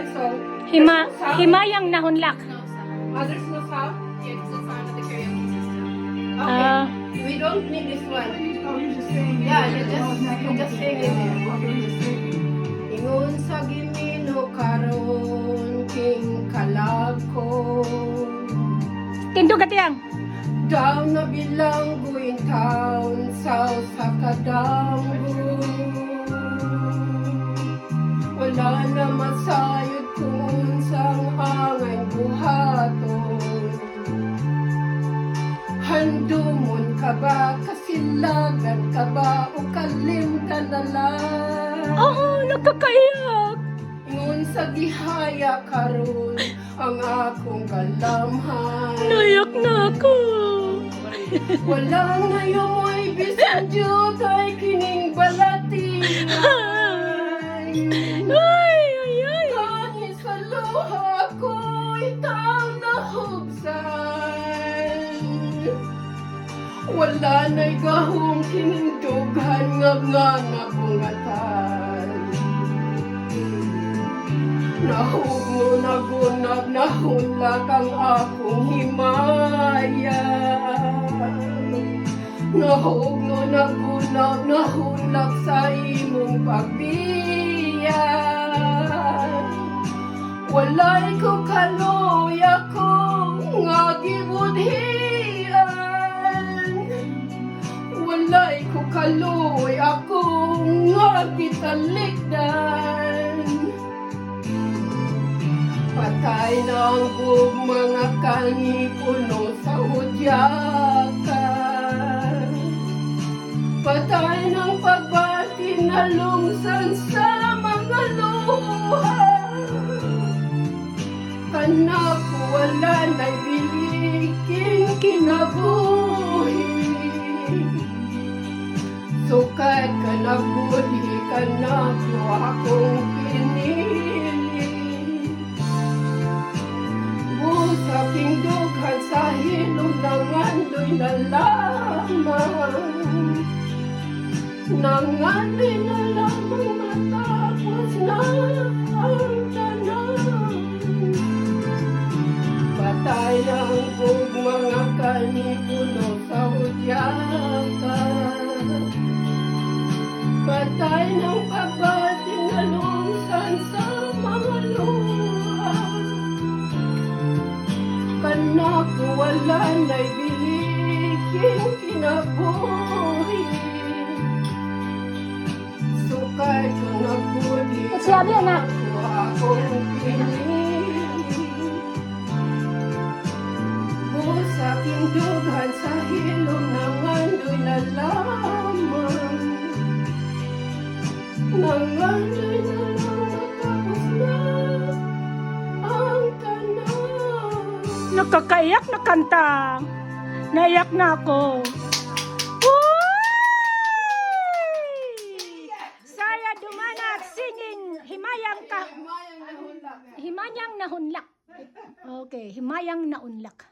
Then so Himayang nahunlak. There's no sound? Yeah, because it's not the karaoke system. Okay. We don't need this one. Oh, you're just saying. Yeah, you just sing it there. Ingon sa gimino karon king kalako. Tindog katiyang. Down na bilanggo in town south sa kadamgo. Wala na masayod kung sang angay buhaton. Handumon ka ba, kasilagan ka ba, o kalim ka na lang? Oo, nakakaiyak. Ingon sa gihaya karon ang akong kalamhan. Nayak na ako. Walang ngayon bisan Diyos ay kining balatingan. Ay, ay, ay. Kani sa luha ko'y taong nahubsan. Wala na'y gahong kinindughan nga nabungatan. Nahugno nagunab nahulak ang akong himaya. Nahugno nagunab nahulak sa imong pagbiyan. Walay ko kaloy ako nga gibudhian. Walay ko kaloy ako nga gitalikdan. Patay na ang bug mga kangipuno sa hudyakan. Patay ng pagbati na lungsan sa mga luha. Anak, wala na'y biliking kinabuhi. Sukat ka na budhi ka na ko akong pinili. Busaking dughan sa hilong nangandoy na lamang. Nangandoy na lamang matapos na ang tanan. Patay ng bug mga kanipuno sa hudyakan. Patay ng pagbati na lungsan sa mga luha. Kanak wala na'y biliking kinabuhi. Sukay ko nagbuli. Sabi, anak. Akong pinili. Busaking dughan sa hilong nangandoy na lamang. Nangandoy na lamang tapos na ang tanan. Nakakaiyak na kanta. Naiyak na ako. Uy! Saya Dumanat singing Himayang Mayang nahulak. Himayang nahunlak. Okay, Himayang naunlak.